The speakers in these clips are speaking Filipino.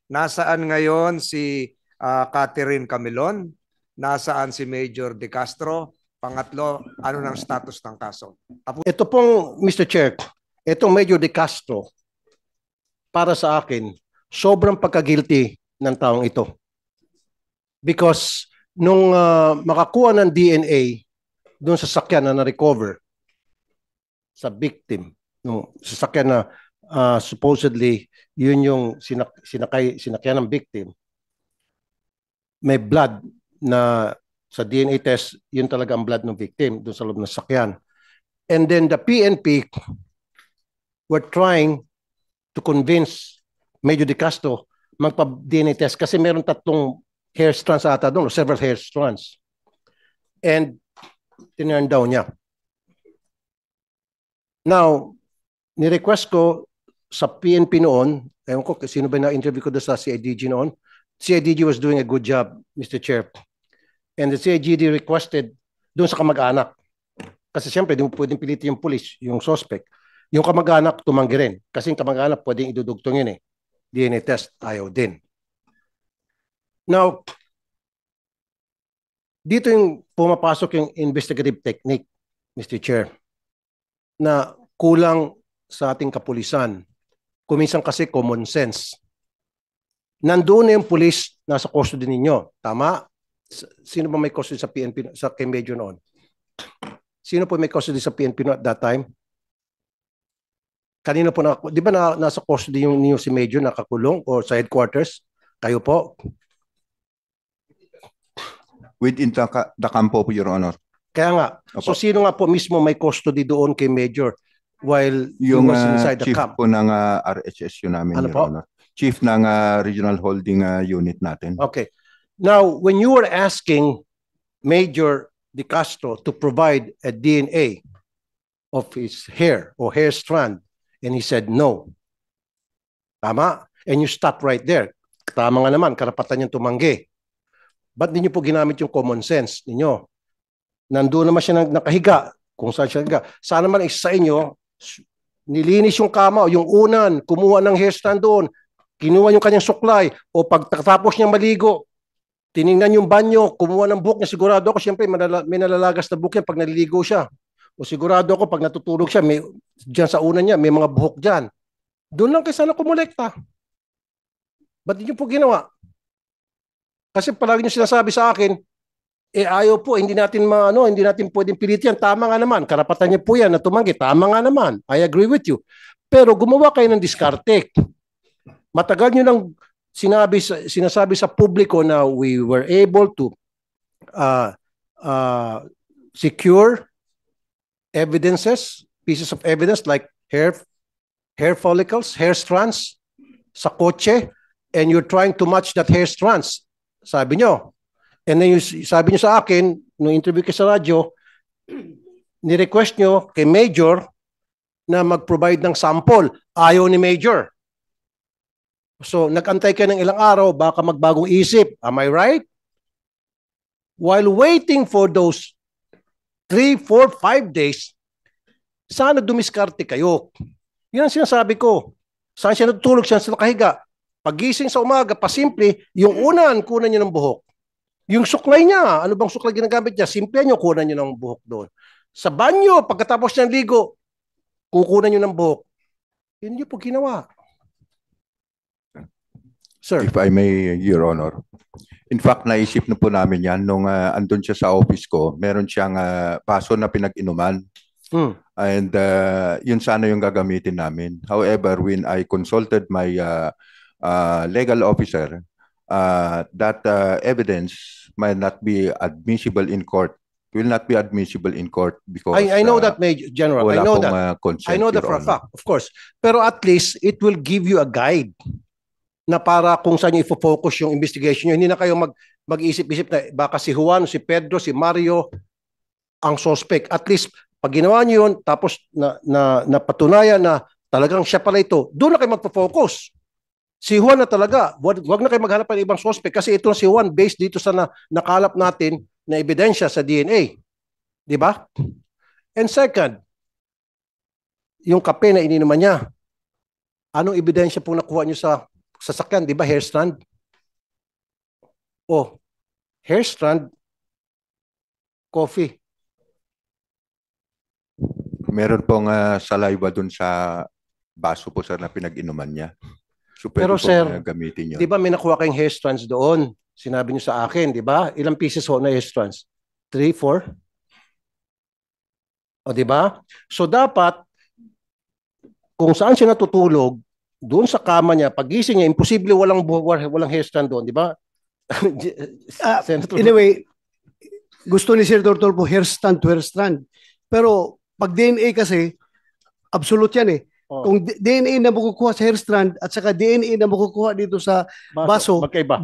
Nasaan ngayon si Catherine Camilon? Nasaan si Major De Castro? Pangatlo, ano ng status ng kaso? Ito pong, Mr. Chair, itong Major De Castro, para sa akin, sobrang pagka-guilty ng taong ito. Because nung makakuha ng DNA doon sa sakyan na na-recover sa victim, nung sasakyan na supposedly yun yung sinakyan ng victim, may blood na sa DNA test, yun talaga ang blood ng victim doon sa loob ng sakyan. And then the PNP were trying to convince Major De Castro magpa-DNA test kasi meron tatlong hair strands ata doon, or several hair strands. And tinurn down niya. Now, ni-request ko sa PNP noon, ewan ko sino ba na-interview ko doon sa CIDG noon. CIDG was doing a good job, Mr. Chair. And the CIDG requested doon sa kamag-anak. Kasi siyempre, di mo pwedeng pilitin yung police, yung suspect. Yung kamag-anak, tumanggi rin. Kasi yung kamag-anak, pwedeng idudugtong yun eh. DNA test, ayaw din. Now, dito yung pumapasok yung investigative technique, Mr. Chair, na kulang sa ating kapulisan. Kuminsan kasi common sense. Nandoon na yung police nasa custody ninyo. Tama? Sino ba may custody sa PNP, sa kay Major noon? Sino po may custody sa PNP no at that time? Kanino po di ba nasa custody yung niyo si Major nakakulong o sa headquarters? Kayo po? Within the campo po, Your Honor. Kaya nga. Opo. So sino nga po mismo may custody doon kay Major while Yung he was inside the chief camp? po ng RHSU namin, Ano Your po? Honor. Chief ng regional holding unit natin. Okay. Now, when you were asking Major De Castro to provide a DNA of his hair or hair strand, and he said no. Tama? And you stop right there. Tama nga naman, karapatan niyang tumanggi. Ba't hindi niyo po ginamit yung common sense ninyo? Nandoon naman siya nakahiga, kung saan siya nakahiga. Sana naman isa sa inyo, nilinis yung kama o yung unan, kumuha ng hair strand doon, kinuha yung kanyang suklay, o pagkatapos niya maligo, tiningnan yung banyo, kumuha ng buhok niya, sigurado ako, siyempre may nalalagas na buhok yan pag naliligo siya. O sigurado ako, pag natutulog siya, dyan sa unan niya, may mga buhok dyan. Doon lang kayo sana kumulekta. Ba't niyo po ginawa? Kasi palagi niyo sinasabi sa akin, ayaw po, hindi natin pwedeng pilitin yan. Tama nga naman, karapatan niya po yan na tumanggi. Tama nga naman, I agree with you. Pero gumawa kayo ng diskarte. Matagal niyo nang sinasabi sa publiko na we were able to secure evidences, pieces of evidence like hair follicles, hair strands sa kotse, and you're trying to match that hair strands. Sabi nyo. And then sabi nyo sa akin, nung interview ko sa radyo, ni-request nyo kay Major na mag-provide ng sample. Ayaw ni Major. So, nag-antay kayo ng ilang araw, baka magbagong isip. Am I right? While waiting for those 3, 4, 5 days, sana dumiskarte kayo. Yan ang sinasabi ko. Saan siya natutulog, siya sa nakahiga. Pagising sa umaga, pasimple, yung unan, kunan niyo ng buhok. Yung suklay niya, ano bang suklay ginagamit niya? Simple niyo, kunan niyo ng buhok doon. Sa banyo, pagkatapos niyang ligo, kukunan niyo ng buhok. Yun niyo po ginawa. Sir. If I may, Your Honor. In fact, naisip na po namin yan nung andun siya sa office ko. Meron siyang baso na pinag-inuman. And yun sana yung gagamitin namin. However, when I consulted my legal officer, that evidence might not be admissible in court. Will not be admissible in court because I know that, Major General. I know that. Consent, I know that for a fact, of course. Pero at least it will give you a guide na para kung saan nyo i-focus yung investigation nyo. Hindi na kayo mag-isip-isip na baka si Juan, si Pedro, si Mario ang suspect. At least pag ginawa nyo yun, tapos napatunayan na talagang siya pala ito, doon na kayo magpo-focus. Si Juan na talaga, wag na kayo maghanap ng ibang suspect kasi ito si Juan based dito sa nakalap natin na ebidensya sa DNA. Di ba? And second, yung kape na ininuman niya, anong ebidensya pong nakuha nyo sa sasakyan, di ba, hair strand? Oh, hair strand, coffee. Meron pong saliva dun sa baso po sir na pinag-inuman niya. So pwede Pero, pong sir, gamitin yun. Di ba may nakuha kayong hair strands doon? Sinabi niyo sa akin, di ba? Ilang pieces ho na hair strands? 3, 4? O di ba? So dapat, kung saan siya natutulog, doon sa kama niya, pagising niya, imposible walang hair strand doon, di ba? Anyway, gusto ni Senator Tulfo hair strand to hair strand. Pero pag DNA kasi, absolute yan eh. Oh. Kung DNA na makukuha sa hair strand at saka DNA na makukuha dito sa baso, magkaiba.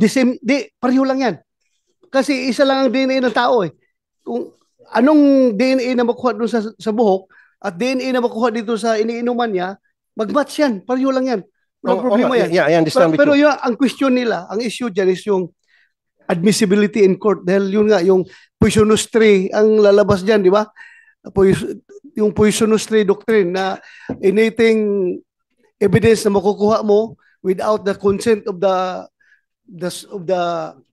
pareho lang yan. Kasi isa lang ang DNA ng tao eh. Kung anong DNA na makuha doon sa buhok at DNA na makuha dito sa iniinuman niya, mag-match yan. Pareho lang yan. Walang problema yan. Yeah, I understand with Pero you. yun, ang question nila, ang issue dyan is yung admissibility in court. Dahil yun nga, yung poisonous tree ang lalabas dyan, di ba? Yung poisonous tree doctrine na anything evidence na makukuha mo without the consent of the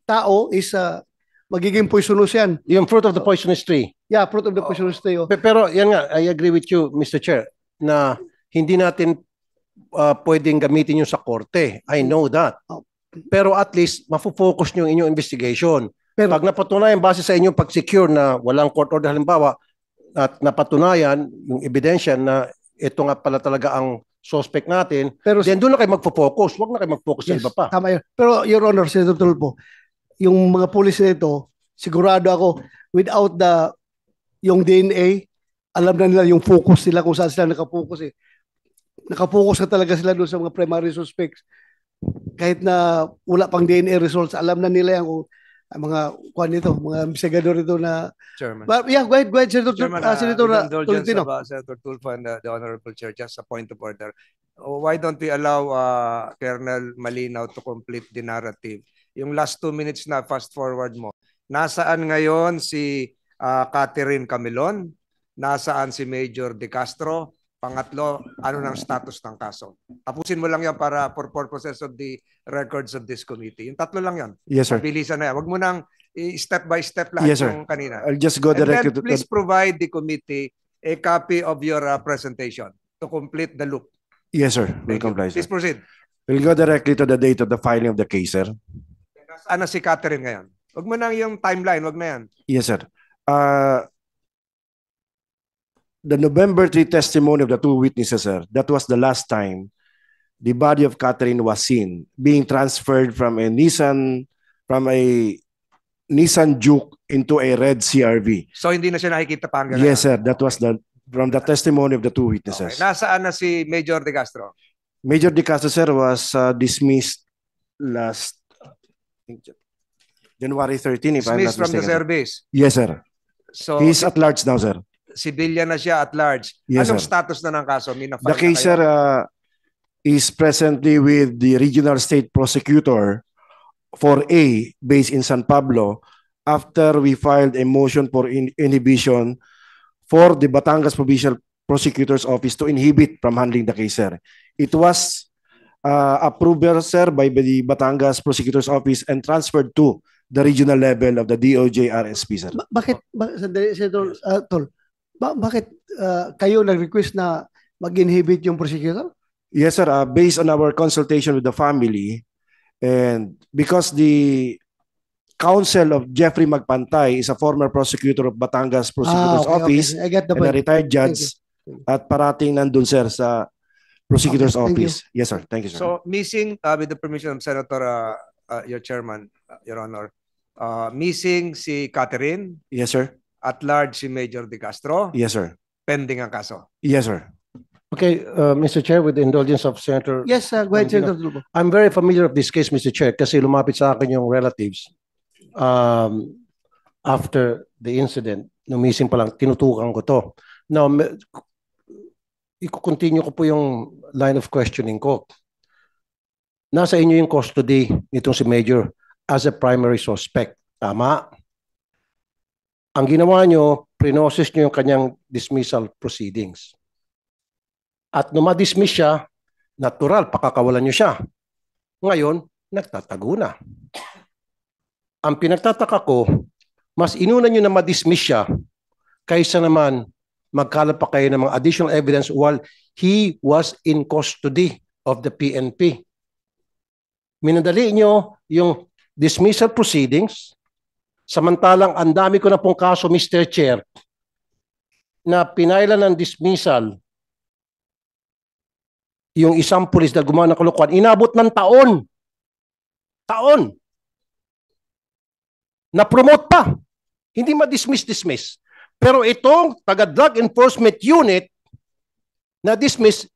tao is magiging poisonous yan. Yung fruit of the poisonous tree. Yeah, fruit of the poisonous tree. Oh. Pero yan nga, I agree with you, Mr. Chair, na hindi natin pwedeng gamitin yung sa korte. I know that. Pero at least, mafo-focus nyo yung inyong investigation. Pero, Pag napatunayan base sa inyong pag-secure na walang court order halimbawa, at napatunayan yung ebidensya na ito nga pala talaga ang suspect natin, then doon na kayo magpo-focus. Huwag na kayo mag-focus sa iba pa. Tama yun. Pero, Your Honor, Senator Tulfo, yung mga pulis na ito, sigurado ako, without yung DNA, alam na nila yung focus nila kung saan sila nakapokus eh. Nakapokus na talaga sila doon sa mga primary suspects. Kahit na wala pang DNA results, alam na nila yan kung mga investigador ito na Chairman. But yeah, go ahead, Senator Chairman, Senator with indulgence Tolentino. of Senator Tulfo and the Honorable Chair, just a point of order. Why don't we allow Colonel Malinaw to complete the narrative? Yung last 2 minutes na fast forward mo. Nasaan ngayon si Catherine Camilon? Nasaan si Major De Castro? Pangatlo, ano ng status ng kaso? Tapusin mo lang yan para for purposes of the records of this committee. Yung tatlo lang yan. Yes, sir. Bilisan na yan. Wag mo nang step by step lahat Yes, sir. yung kanina. I'll just go And then directly to please provide the committee a copy of your presentation to complete the loop. Yes, sir. Will Thank you. comply, sir. Please proceed. We'll go directly to the date of the filing of the case, sir. Ano si Catherine ngayon? Wag mo nang yung timeline, wag na yan. Yes, sir. The November 3 testimony of the 2 witnesses, sir, that was the last time the body of Catherine was seen being transferred from a Nissan Juke into a red CRV. So hindi na siya nakikita pa hanggang Yes, ngayon? sir. That was from the testimony of the 2 witnesses. Okay. Nasaan na si Major De Castro? Major De Castro, sir, was dismissed last January 13, if I'm not Dismissed from the mistaken. service. Yes, sir. So He's at large now, sir. civilian na siya at large. Yes, Anong sir. status na ng kaso? The case, sir, is presently with the Regional State Prosecutor for A, based in San Pablo, after we filed a motion for inhibition for the Batangas Provincial Prosecutor's Office to inhibit from handling the case, sir. It was approved, sir, by the Batangas Prosecutor's Office and transferred to the regional level of the DOJ RSP, sir. Sandali, Senator Tol, bakit kayo nag-request na mag-inhibit yung prosecutor? Yes, sir. Based on our consultation with the family, and because the counsel of Jeffrey Magpantay is a former prosecutor of Batangas Prosecutor's Office Okay. I get the and a point. retired judge, at parating nandun, sir, sa Prosecutor's Okay, thank you. Office. Yes, sir. Thank you, sir. So missing, with the permission of Senator, your chairman, Your Honor, missing si Catherine, Yes, sir. at large si Major De Castro, Yes, sir. pending ang kaso. Yes, sir. Okay, Mr. Chair, with the indulgence of Senator, Yes, go ahead, Senator Tulfo. I'm very familiar of this case, Mr. Chair, kasi lumapit sa akin yung relatives after the incident. Nung missing pa lang, tinutukan ko to. Now, i-continue ko po yung line of questioning ko. Nasa inyo yung custody nitong si Major as a primary suspect. Tama? Ang ginawa nyo, pre-process nyo yung kanyang dismissal proceedings. At nung ma-dismiss siya, natural, pakakawalan nyo siya. Ngayon, nagtatago na. Ang pinagtataka ko, mas inuna nyo na ma-dismiss siya kaysa naman magkalap pa kayo ng mga additional evidence while he was in custody of the PNP. Minadali nyo yung dismissal proceedings, samantalang ang dami ko na pong kaso, Mr. Chair, na pinailan ng dismissal yung isang pulis na gumawa ng kalokohan, inabot ng taon. Taon. Na-promote pa. Hindi ma-dismiss. Pero itong taga-drug enforcement unit na-dismiss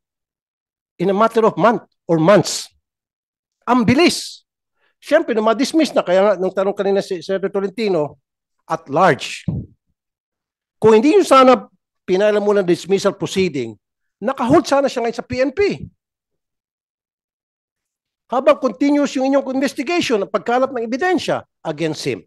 in a matter of month or months. Ang bilis. Siyempre, nung ma-dismiss na, kaya nga, nung tanong kanina si Senator Tolentino, at large. Kung hindi yun sana pinailan mo ng dismissal proceeding, nakahold sana siya ngayon sa PNP. Habang continuous yung inyong investigation at pagkalap ng ebidensya against him.